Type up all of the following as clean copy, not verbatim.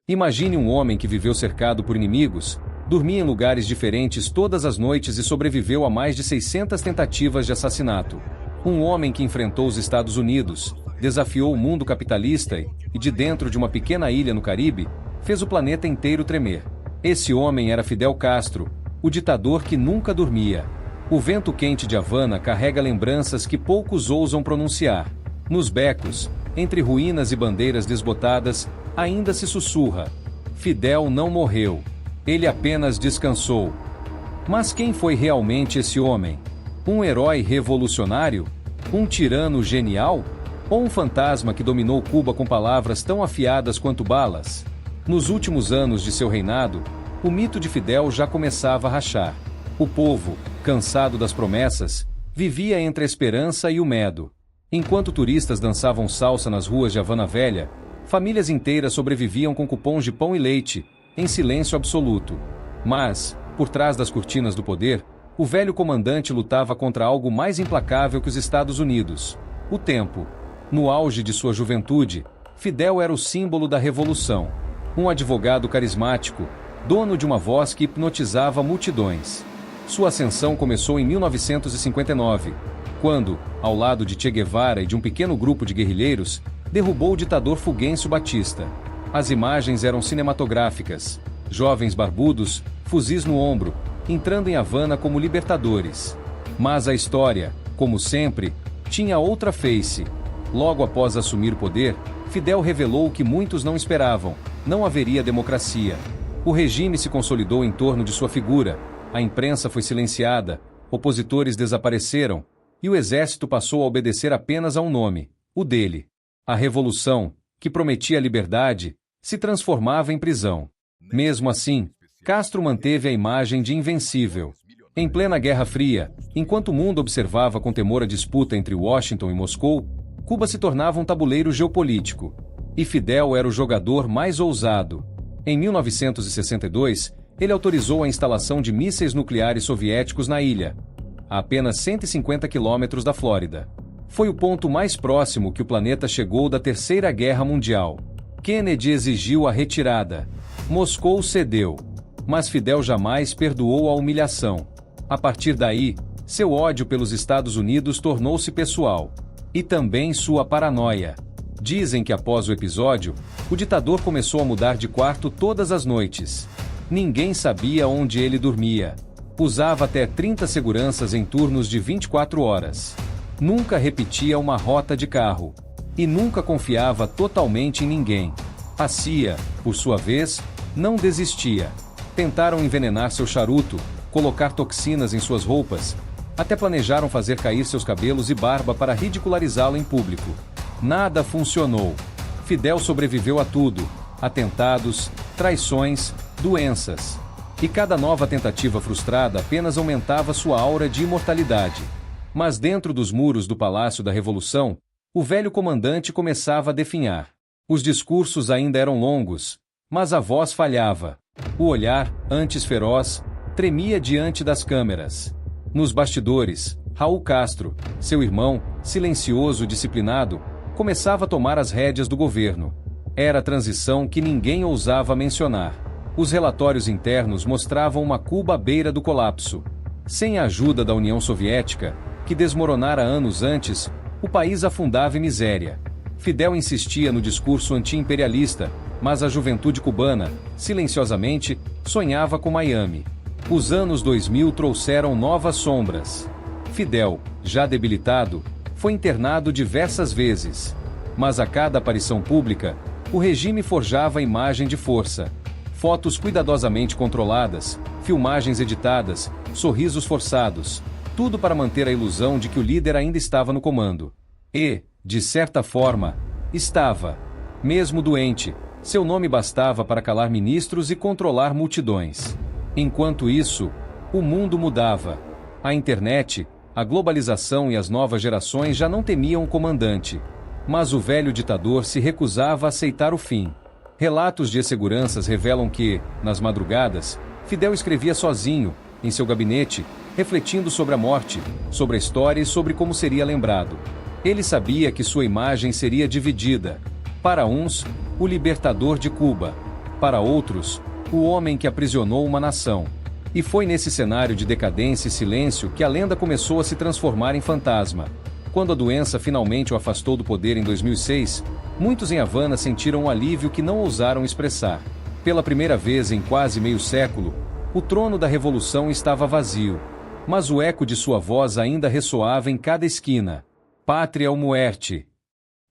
Imagine um homem que viveu cercado por inimigos, dormia em lugares diferentes todas as noites e sobreviveu a mais de 600 tentativas de assassinato. Um homem que enfrentou os Estados Unidos, desafiou o mundo capitalista e, de dentro de uma pequena ilha no Caribe, fez o planeta inteiro tremer. Esse homem era Fidel Castro, o ditador que nunca dormia. O vento quente de Havana carrega lembranças que poucos ousam pronunciar. Nos becos, entre ruínas e bandeiras desbotadas, ainda se sussurra: Fidel não morreu. Ele apenas descansou. Mas quem foi realmente esse homem? Um herói revolucionário? Um tirano genial? Ou um fantasma que dominou Cuba com palavras tão afiadas quanto balas? Nos últimos anos de seu reinado, o mito de Fidel já começava a rachar. O povo, cansado das promessas, vivia entre a esperança e o medo. Enquanto turistas dançavam salsa nas ruas de Havana Velha, famílias inteiras sobreviviam com cupons de pão e leite, em silêncio absoluto. Mas, por trás das cortinas do poder, o velho comandante lutava contra algo mais implacável que os Estados Unidos: o tempo. No auge de sua juventude, Fidel era o símbolo da revolução. Um advogado carismático, dono de uma voz que hipnotizava multidões. Sua ascensão começou em 1959, quando, ao lado de Che Guevara e de um pequeno grupo de guerrilheiros, derrubou o ditador Fulgêncio Batista. As imagens eram cinematográficas: jovens barbudos, fuzis no ombro, entrando em Havana como libertadores. Mas a história, como sempre, tinha outra face. Logo após assumir o poder, Fidel revelou o que muitos não esperavam: não haveria democracia. O regime se consolidou em torno de sua figura, a imprensa foi silenciada, opositores desapareceram, e o exército passou a obedecer apenas a um nome: o dele. A revolução, que prometia liberdade, se transformava em prisão. Mesmo assim, Castro manteve a imagem de invencível. Em plena Guerra Fria, enquanto o mundo observava com temor a disputa entre Washington e Moscou, Cuba se tornava um tabuleiro geopolítico. E Fidel era o jogador mais ousado. Em 1962, ele autorizou a instalação de mísseis nucleares soviéticos na ilha, a apenas 150 quilômetros da Flórida. Foi o ponto mais próximo que o planeta chegou da Terceira Guerra Mundial. Kennedy exigiu a retirada. Moscou cedeu. Mas Fidel jamais perdoou a humilhação. A partir daí, seu ódio pelos Estados Unidos tornou-se pessoal. E também sua paranoia. Dizem que após o episódio, o ditador começou a mudar de quarto todas as noites. Ninguém sabia onde ele dormia. Usava até 30 seguranças em turnos de 24 horas. Nunca repetia uma rota de carro. E nunca confiava totalmente em ninguém. A CIA, por sua vez, não desistia. Tentaram envenenar seu charuto, colocar toxinas em suas roupas, até planejaram fazer cair seus cabelos e barba para ridicularizá-lo em público. Nada funcionou. Fidel sobreviveu a tudo: atentados, traições, doenças. E cada nova tentativa frustrada apenas aumentava sua aura de imortalidade. Mas dentro dos muros do Palácio da Revolução, o velho comandante começava a definhar. Os discursos ainda eram longos, mas a voz falhava. O olhar, antes feroz, tremia diante das câmeras. Nos bastidores, Raul Castro, seu irmão, silencioso e disciplinado, começava a tomar as rédeas do governo. Era a transição que ninguém ousava mencionar. Os relatórios internos mostravam uma Cuba à beira do colapso. Sem a ajuda da União Soviética, que desmoronara anos antes, o país afundava em miséria. Fidel insistia no discurso anti-imperialista, mas a juventude cubana, silenciosamente, sonhava com Miami. Os anos 2000 trouxeram novas sombras. Fidel, já debilitado, foi internado diversas vezes. Mas a cada aparição pública, o regime forjava a imagem de força. Fotos cuidadosamente controladas, filmagens editadas, sorrisos forçados, tudo para manter a ilusão de que o líder ainda estava no comando. E, de certa forma, estava. Mesmo doente, seu nome bastava para calar ministros e controlar multidões. Enquanto isso, o mundo mudava. A internet, a globalização e as novas gerações já não temiam o comandante. Mas o velho ditador se recusava a aceitar o fim. Relatos de seguranças revelam que, nas madrugadas, Fidel escrevia sozinho, em seu gabinete, refletindo sobre a morte, sobre a história e sobre como seria lembrado. Ele sabia que sua imagem seria dividida. Para uns, o libertador de Cuba. Para outros, o homem que aprisionou uma nação. E foi nesse cenário de decadência e silêncio que a lenda começou a se transformar em fantasma. Quando a doença finalmente o afastou do poder em 2006, muitos em Havana sentiram um alívio que não ousaram expressar. Pela primeira vez em quase meio século, o trono da revolução estava vazio. Mas o eco de sua voz ainda ressoava em cada esquina. Pátria ou muerte.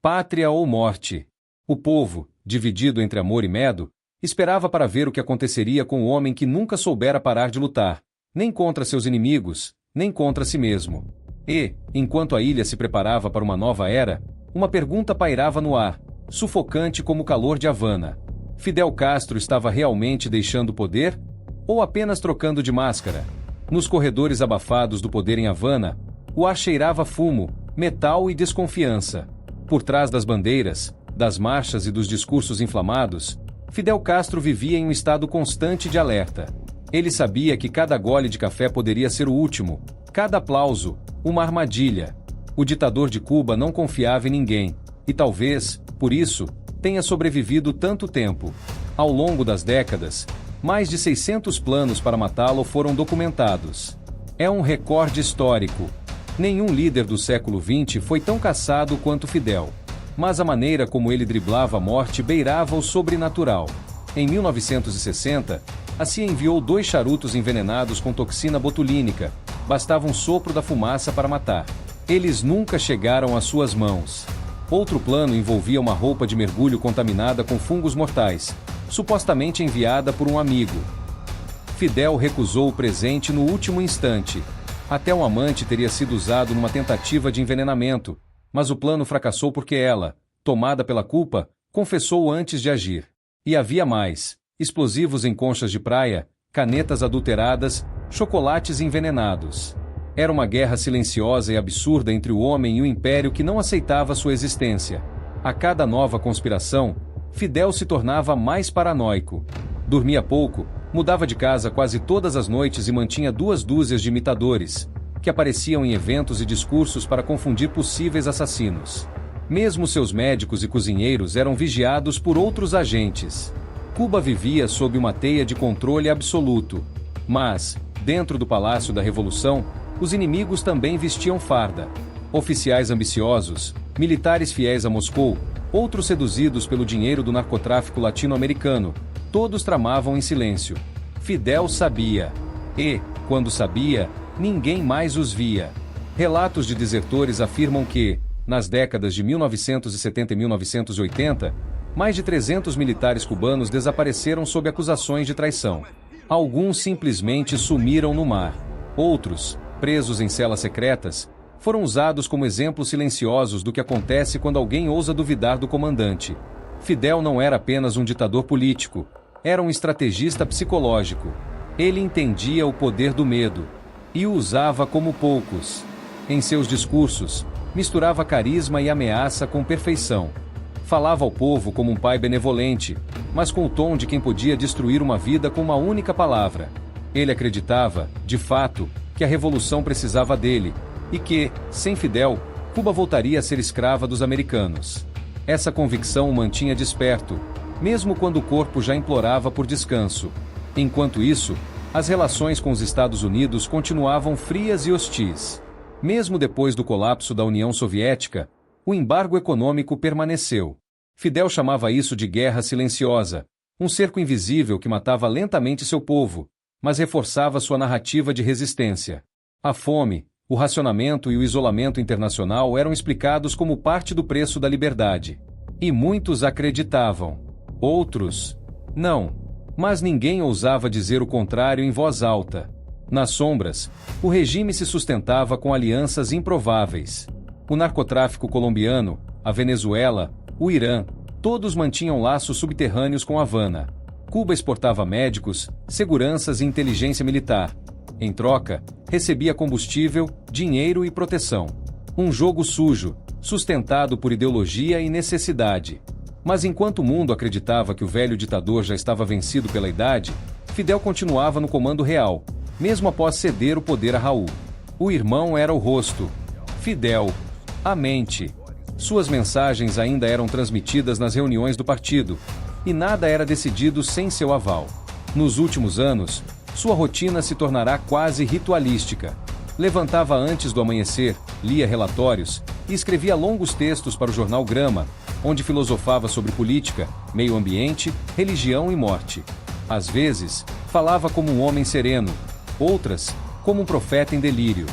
Pátria ou morte. O povo, dividido entre amor e medo, esperava para ver o que aconteceria com o homem que nunca soubera parar de lutar, nem contra seus inimigos, nem contra si mesmo. E, enquanto a ilha se preparava para uma nova era, uma pergunta pairava no ar, sufocante como o calor de Havana. Fidel Castro estava realmente deixando o poder? Ou apenas trocando de máscara? Nos corredores abafados do poder em Havana, o ar cheirava fumo, metal e desconfiança. Por trás das bandeiras, das marchas e dos discursos inflamados, Fidel Castro vivia em um estado constante de alerta. Ele sabia que cada gole de café poderia ser o último, cada aplauso, uma armadilha. O ditador de Cuba não confiava em ninguém, e talvez, por isso, tenha sobrevivido tanto tempo. Ao longo das décadas, mais de 600 planos para matá-lo foram documentados. É um recorde histórico. Nenhum líder do século XX foi tão caçado quanto Fidel. Mas a maneira como ele driblava a morte beirava o sobrenatural. Em 1960, a CIA enviou 2 charutos envenenados com toxina botulínica. Bastava um sopro da fumaça para matar. Eles nunca chegaram às suas mãos. Outro plano envolvia uma roupa de mergulho contaminada com fungos mortais, supostamente enviada por um amigo. Fidel recusou o presente no último instante. Até um amante teria sido usado numa tentativa de envenenamento, mas o plano fracassou porque ela, tomada pela culpa, confessou antes de agir. E havia mais: explosivos em conchas de praia, canetas adulteradas, chocolates envenenados. Era uma guerra silenciosa e absurda entre o homem e o império que não aceitava sua existência. A cada nova conspiração, Fidel se tornava mais paranoico. Dormia pouco, mudava de casa quase todas as noites e mantinha 2 dúzias de imitadores, que apareciam em eventos e discursos para confundir possíveis assassinos. Mesmo seus médicos e cozinheiros eram vigiados por outros agentes. Cuba vivia sob uma teia de controle absoluto. Mas, dentro do Palácio da Revolução, os inimigos também vestiam farda. Oficiais ambiciosos, militares fiéis a Moscou, outros seduzidos pelo dinheiro do narcotráfico latino-americano, todos tramavam em silêncio. Fidel sabia. E, quando sabia, ninguém mais os via. Relatos de desertores afirmam que, nas décadas de 1970 e 1980, mais de 300 militares cubanos desapareceram sob acusações de traição. Alguns simplesmente sumiram no mar. Outros, presos em celas secretas, foram usados como exemplos silenciosos do que acontece quando alguém ousa duvidar do comandante. Fidel não era apenas um ditador político, era um estrategista psicológico. Ele entendia o poder do medo e o usava como poucos. Em seus discursos, misturava carisma e ameaça com perfeição. Falava ao povo como um pai benevolente, mas com o tom de quem podia destruir uma vida com uma única palavra. Ele acreditava, de fato, que a revolução precisava dele, e que, sem Fidel, Cuba voltaria a ser escrava dos americanos. Essa convicção o mantinha desperto, mesmo quando o corpo já implorava por descanso. Enquanto isso, as relações com os Estados Unidos continuavam frias e hostis. Mesmo depois do colapso da União Soviética, o embargo econômico permaneceu. Fidel chamava isso de guerra silenciosa, um cerco invisível que matava lentamente seu povo, mas reforçava sua narrativa de resistência. A fome, o racionamento e o isolamento internacional eram explicados como parte do preço da liberdade. E muitos acreditavam. Outros, não. Mas ninguém ousava dizer o contrário em voz alta. Nas sombras, o regime se sustentava com alianças improváveis. O narcotráfico colombiano, a Venezuela, o Irã, todos mantinham laços subterrâneos com Havana. Cuba exportava médicos, seguranças e inteligência militar. Em troca, recebia combustível, dinheiro e proteção. Um jogo sujo, sustentado por ideologia e necessidade. Mas enquanto o mundo acreditava que o velho ditador já estava vencido pela idade, Fidel continuava no comando real, mesmo após ceder o poder a Raul. O irmão era o rosto. Fidel, a mente. Suas mensagens ainda eram transmitidas nas reuniões do partido. E nada era decidido sem seu aval. Nos últimos anos, sua rotina se tornará quase ritualística. Levantava antes do amanhecer, lia relatórios e escrevia longos textos para o jornal Grama, onde filosofava sobre política, meio ambiente, religião e morte. Às vezes, falava como um homem sereno, outras, como um profeta em delírio.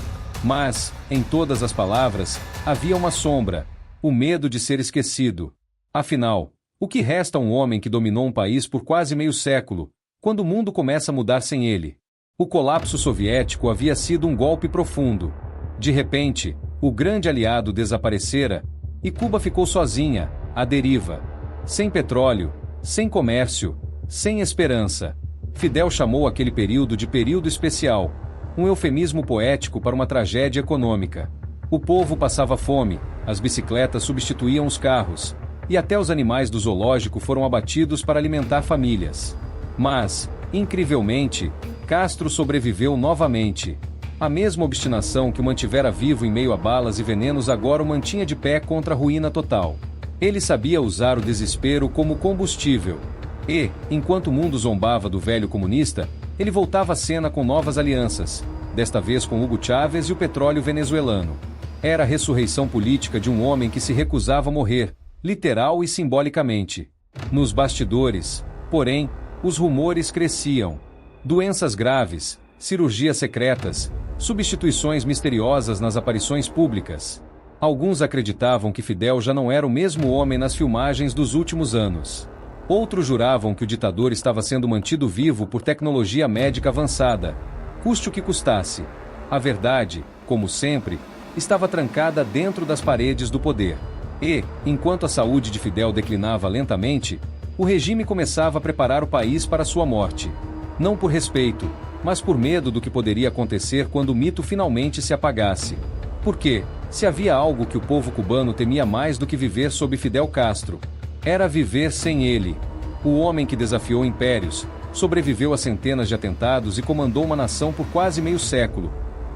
Mas, em todas as palavras, havia uma sombra, o medo de ser esquecido. Afinal, o que resta a um homem que dominou um país por quase meio século, quando o mundo começa a mudar sem ele? O colapso soviético havia sido um golpe profundo. De repente, o grande aliado desaparecera, e Cuba ficou sozinha, à deriva. Sem petróleo, sem comércio, sem esperança. Fidel chamou aquele período de período especial, um eufemismo poético para uma tragédia econômica. O povo passava fome, as bicicletas substituíam os carros, e até os animais do zoológico foram abatidos para alimentar famílias. Mas, incrivelmente, Castro sobreviveu novamente. A mesma obstinação que o mantivera vivo em meio a balas e venenos agora o mantinha de pé contra a ruína total. Ele sabia usar o desespero como combustível. E, enquanto o mundo zombava do velho comunista, ele voltava à cena com novas alianças, desta vez com Hugo Chávez e o petróleo venezuelano. Era a ressurreição política de um homem que se recusava a morrer, literal e simbolicamente. Nos bastidores, porém, os rumores cresciam. Doenças graves, cirurgias secretas, substituições misteriosas nas aparições públicas. Alguns acreditavam que Fidel já não era o mesmo homem nas filmagens dos últimos anos. Outros juravam que o ditador estava sendo mantido vivo por tecnologia médica avançada, custe o que custasse. A verdade, como sempre, estava trancada dentro das paredes do poder. E, enquanto a saúde de Fidel declinava lentamente, o regime começava a preparar o país para sua morte. Não por respeito, mas por medo do que poderia acontecer quando o mito finalmente se apagasse. Porque, se havia algo que o povo cubano temia mais do que viver sob Fidel Castro, era viver sem ele. O homem que desafiou impérios, sobreviveu a centenas de atentados e comandou uma nação por quase meio século.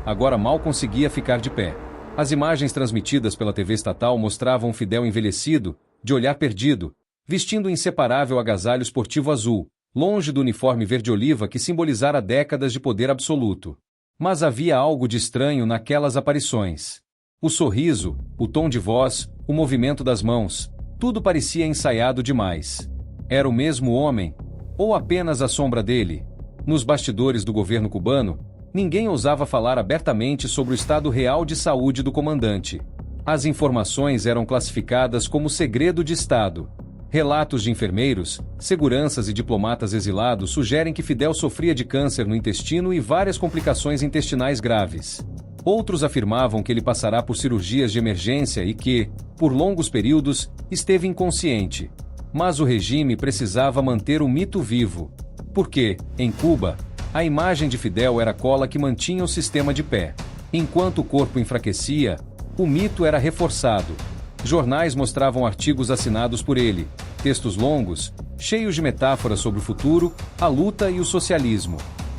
Agora mal conseguia ficar de pé. As imagens transmitidas pela TV estatal mostravam Fidel envelhecido, de olhar perdido, vestindo o inseparável agasalho esportivo azul, longe do uniforme verde-oliva que simbolizara décadas de poder absoluto. Mas havia algo de estranho naquelas aparições. O sorriso, o tom de voz, o movimento das mãos, tudo parecia ensaiado demais. Era o mesmo homem? Ou apenas a sombra dele? Nos bastidores do governo cubano, ninguém ousava falar abertamente sobre o estado real de saúde do comandante. As informações eram classificadas como segredo de Estado. Relatos de enfermeiros, seguranças e diplomatas exilados sugerem que Fidel sofria de câncer no intestino e várias complicações intestinais graves. Outros afirmavam que ele passará por cirurgias de emergência e que, por longos períodos, esteve inconsciente. Mas o regime precisava manter o mito vivo. Porque, em Cuba, a imagem de Fidel era a cola que mantinha o sistema de pé. Enquanto o corpo enfraquecia, o mito era reforçado. Jornais mostravam artigos assinados por ele, textos longos, cheios de metáforas sobre o futuro, a luta e o socialismo.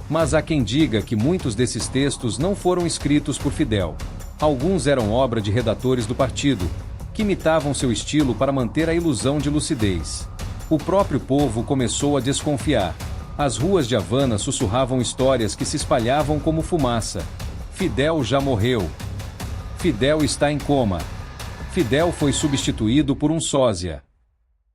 Mas há quem diga que muitos desses textos não foram escritos por Fidel. Alguns eram obra de redatores do partido, que imitavam seu estilo para manter a ilusão de lucidez. O próprio povo começou a desconfiar. As ruas de Havana sussurravam histórias que se espalhavam como fumaça. Fidel já morreu. Fidel está em coma. Fidel foi substituído por um sósia.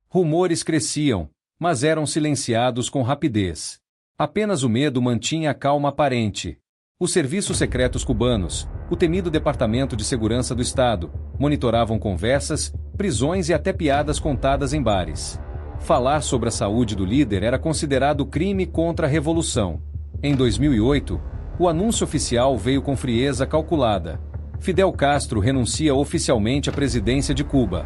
Rumores cresciam, mas eram silenciados com rapidez. Apenas o medo mantinha a calma aparente. Os serviços secretos cubanos, o temido Departamento de Segurança do Estado, monitoravam conversas, prisões e até piadas contadas em bares. Falar sobre a saúde do líder era considerado crime contra a revolução. Em 2008, o anúncio oficial veio com frieza calculada. Fidel Castro renuncia oficialmente à presidência de Cuba.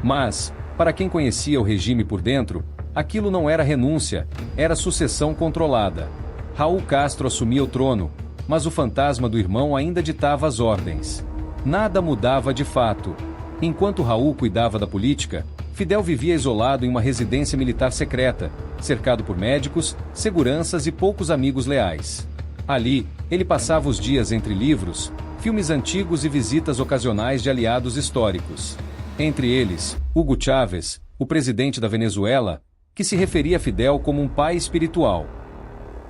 Mas, para quem conhecia o regime por dentro, aquilo não era renúncia, era sucessão controlada. Raul Castro assumia o trono, mas o fantasma do irmão ainda ditava as ordens. Nada mudava de fato. Enquanto Raul cuidava da política, Fidel vivia isolado em uma residência militar secreta, cercado por médicos, seguranças e poucos amigos leais. Ali, ele passava os dias entre livros, filmes antigos e visitas ocasionais de aliados históricos. Entre eles, Hugo Chávez, o presidente da Venezuela, que se referia a Fidel como um pai espiritual.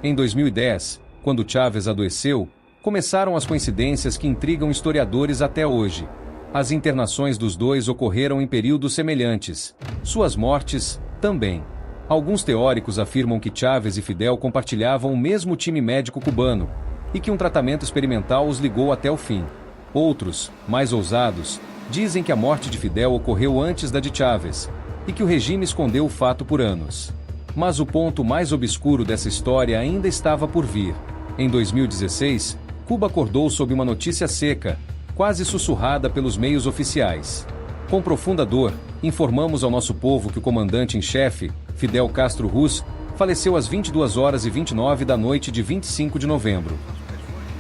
Em 2010, quando Chávez adoeceu, começaram as coincidências que intrigam historiadores até hoje. As internações dos dois ocorreram em períodos semelhantes. Suas mortes, também. Alguns teóricos afirmam que Chávez e Fidel compartilhavam o mesmo time médico cubano, e que um tratamento experimental os ligou até o fim. Outros, mais ousados, dizem que a morte de Fidel ocorreu antes da de Chávez, e que o regime escondeu o fato por anos. Mas o ponto mais obscuro dessa história ainda estava por vir. Em 2016, Cuba acordou sob uma notícia seca, quase sussurrada pelos meios oficiais. Com profunda dor, informamos ao nosso povo que o comandante em chefe, Fidel Castro Ruz, faleceu às 22h29 da noite de 25 de novembro.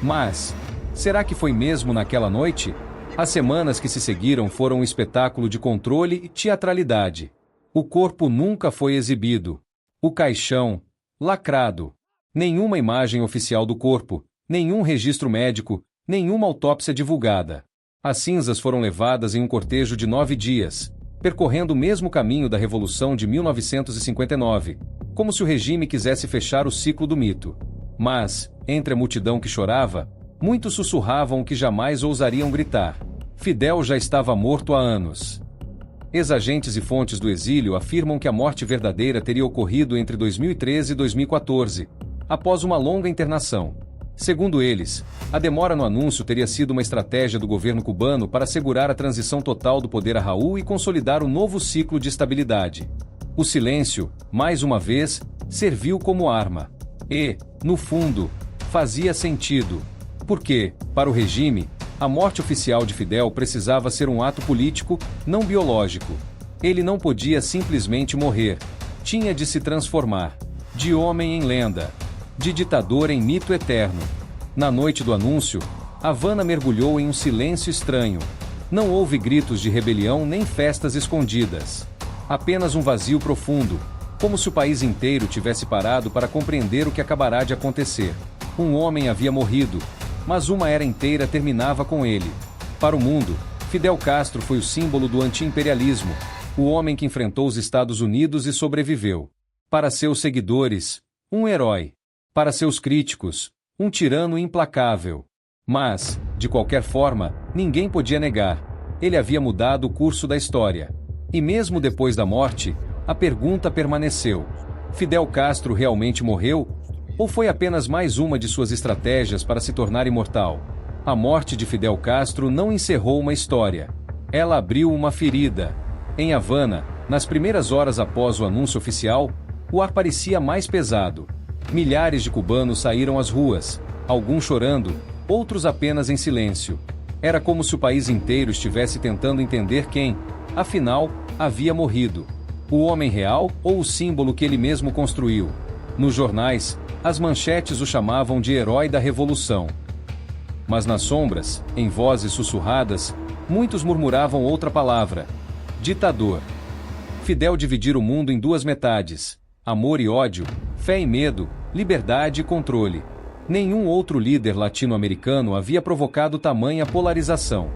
Mas, será que foi mesmo naquela noite? As semanas que se seguiram foram um espetáculo de controle e teatralidade. O corpo nunca foi exibido. O caixão, lacrado. Nenhuma imagem oficial do corpo, nenhum registro médico, nenhuma autópsia divulgada. As cinzas foram levadas em um cortejo de 9 dias, percorrendo o mesmo caminho da Revolução de 1959, como se o regime quisesse fechar o ciclo do mito. Mas, entre a multidão que chorava, muitos sussurravam que jamais ousariam gritar. Fidel já estava morto há anos. Ex-agentes e fontes do exílio afirmam que a morte verdadeira teria ocorrido entre 2013 e 2014, após uma longa internação. Segundo eles, a demora no anúncio teria sido uma estratégia do governo cubano para assegurar a transição total do poder a Raul e consolidar um novo ciclo de estabilidade. O silêncio, mais uma vez, serviu como arma. E, no fundo, fazia sentido. Porque, para o regime, a morte oficial de Fidel precisava ser um ato político, não biológico. Ele não podia simplesmente morrer. Tinha de se transformar. De homem em lenda. De ditador em mito eterno. Na noite do anúncio, Havana mergulhou em um silêncio estranho. Não houve gritos de rebelião nem festas escondidas. Apenas um vazio profundo, como se o país inteiro tivesse parado para compreender o que acabará de acontecer. Um homem havia morrido, mas uma era inteira terminava com ele. Para o mundo, Fidel Castro foi o símbolo do anti-imperialismo, o homem que enfrentou os Estados Unidos e sobreviveu. Para seus seguidores, um herói. Para seus críticos, um tirano implacável. Mas, de qualquer forma, ninguém podia negar. Ele havia mudado o curso da história. E mesmo depois da morte, a pergunta permaneceu. Fidel Castro realmente morreu? Ou foi apenas mais uma de suas estratégias para se tornar imortal? A morte de Fidel Castro não encerrou uma história. Ela abriu uma ferida. Em Havana, nas primeiras horas após o anúncio oficial, o ar parecia mais pesado. Milhares de cubanos saíram às ruas, alguns chorando, outros apenas em silêncio. Era como se o país inteiro estivesse tentando entender quem, afinal, havia morrido. O homem real ou o símbolo que ele mesmo construiu? Nos jornais, as manchetes o chamavam de herói da revolução. Mas nas sombras, em vozes sussurradas, muitos murmuravam outra palavra: ditador. Fidel dividir o mundo em duas metades: amor e ódio, fé e medo, liberdade e controle. Nenhum outro líder latino-americano havia provocado tamanha polarização.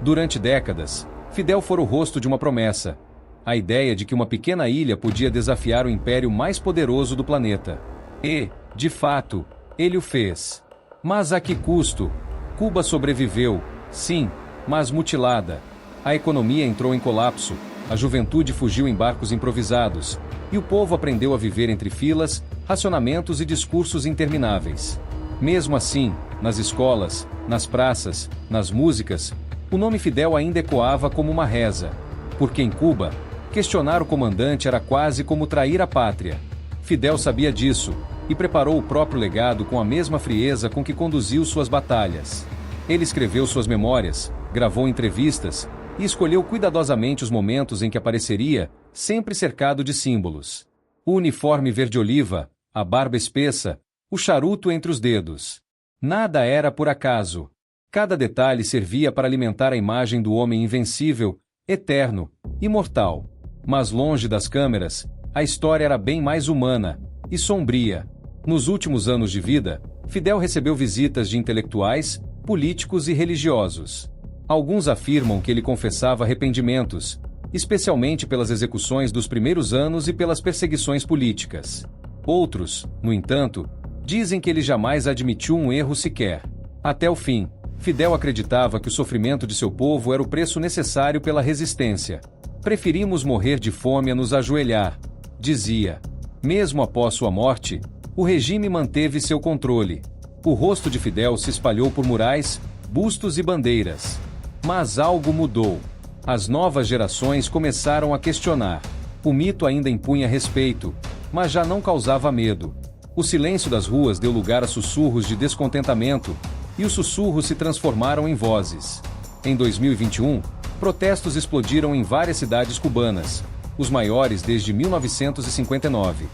Durante décadas, Fidel fora o rosto de uma promessa: a ideia de que uma pequena ilha podia desafiar o império mais poderoso do planeta. E, de fato, ele o fez. Mas a que custo? Cuba sobreviveu, sim, mas mutilada. A economia entrou em colapso, a juventude fugiu em barcos improvisados, e o povo aprendeu a viver entre filas, racionamentos e discursos intermináveis. Mesmo assim, nas escolas, nas praças, nas músicas, o nome Fidel ainda ecoava como uma reza. Porque em Cuba, questionar o comandante era quase como trair a pátria. Fidel sabia disso, e preparou o próprio legado com a mesma frieza com que conduziu suas batalhas. Ele escreveu suas memórias, gravou entrevistas, e escolheu cuidadosamente os momentos em que apareceria, sempre cercado de símbolos. O uniforme verde-oliva, a barba espessa, o charuto entre os dedos. Nada era por acaso. Cada detalhe servia para alimentar a imagem do homem invencível, eterno, imortal. Mas longe das câmeras, a história era bem mais humana e sombria. Nos últimos anos de vida, Fidel recebeu visitas de intelectuais, políticos e religiosos. Alguns afirmam que ele confessava arrependimentos, especialmente pelas execuções dos primeiros anos e pelas perseguições políticas. Outros, no entanto, dizem que ele jamais admitiu um erro sequer. Até o fim, Fidel acreditava que o sofrimento de seu povo era o preço necessário pela resistência. Preferimos morrer de fome a nos ajoelhar, dizia. Mesmo após sua morte, o regime manteve seu controle. O rosto de Fidel se espalhou por murais, bustos e bandeiras. Mas algo mudou. As novas gerações começaram a questionar. O mito ainda impunha respeito, mas já não causava medo. O silêncio das ruas deu lugar a sussurros de descontentamento, e os sussurros se transformaram em vozes. Em 2021, protestos explodiram em várias cidades cubanas, os maiores desde 1959.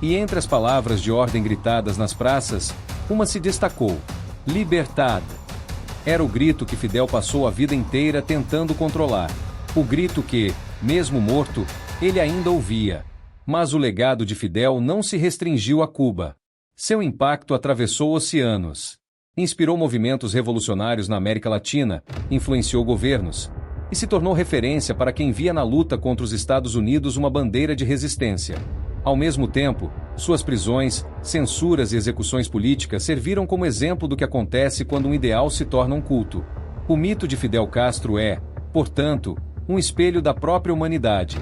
E entre as palavras de ordem gritadas nas praças, uma se destacou: Libertad. Era o grito que Fidel passou a vida inteira tentando controlar. O grito que, mesmo morto, ele ainda ouvia. Mas o legado de Fidel não se restringiu a Cuba. Seu impacto atravessou oceanos. Inspirou movimentos revolucionários na América Latina, influenciou governos, e se tornou referência para quem via na luta contra os Estados Unidos uma bandeira de resistência. Ao mesmo tempo, suas prisões, censuras e execuções políticas serviram como exemplo do que acontece quando um ideal se torna um culto. O mito de Fidel Castro é, portanto, um espelho da própria humanidade.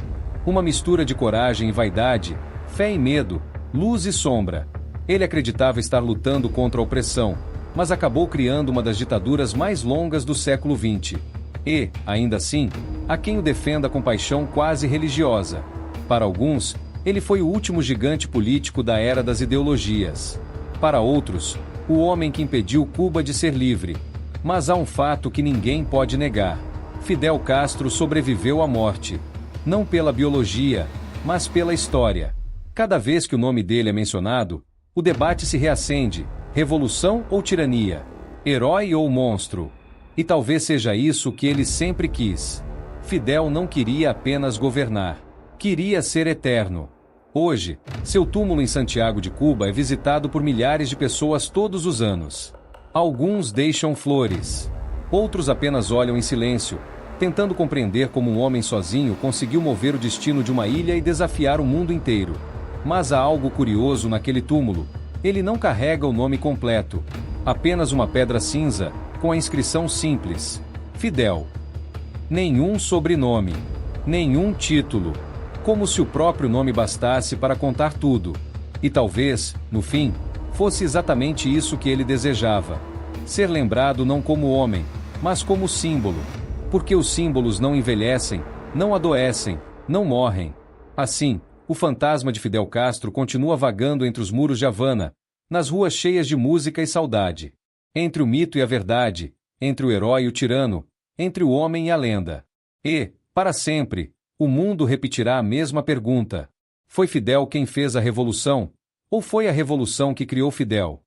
Uma mistura de coragem e vaidade, fé e medo, luz e sombra. Ele acreditava estar lutando contra a opressão, mas acabou criando uma das ditaduras mais longas do século XX. E, ainda assim, há quem o defenda com paixão quase religiosa. Para alguns, ele foi o último gigante político da era das ideologias. Para outros, o homem que impediu Cuba de ser livre. Mas há um fato que ninguém pode negar. Fidel Castro sobreviveu à morte. Não pela biologia, mas pela história. Cada vez que o nome dele é mencionado, o debate se reacende: revolução ou tirania? Herói ou monstro? E talvez seja isso que ele sempre quis. Fidel não queria apenas governar. Queria ser eterno. Hoje, seu túmulo em Santiago de Cuba é visitado por milhares de pessoas todos os anos. Alguns deixam flores. Outros apenas olham em silêncio, tentando compreender como um homem sozinho conseguiu mover o destino de uma ilha e desafiar o mundo inteiro. Mas há algo curioso naquele túmulo. Ele não carrega o nome completo. Apenas uma pedra cinza, com a inscrição simples: Fidel. Nenhum sobrenome. Nenhum título. Como se o próprio nome bastasse para contar tudo. E talvez, no fim, fosse exatamente isso que ele desejava. Ser lembrado não como homem, mas como símbolo. Porque os símbolos não envelhecem, não adoecem, não morrem. Assim, o fantasma de Fidel Castro continua vagando entre os muros de Havana, nas ruas cheias de música e saudade. Entre o mito e a verdade, entre o herói e o tirano, entre o homem e a lenda. E, para sempre, o mundo repetirá a mesma pergunta: foi Fidel quem fez a revolução? Ou foi a revolução que criou Fidel?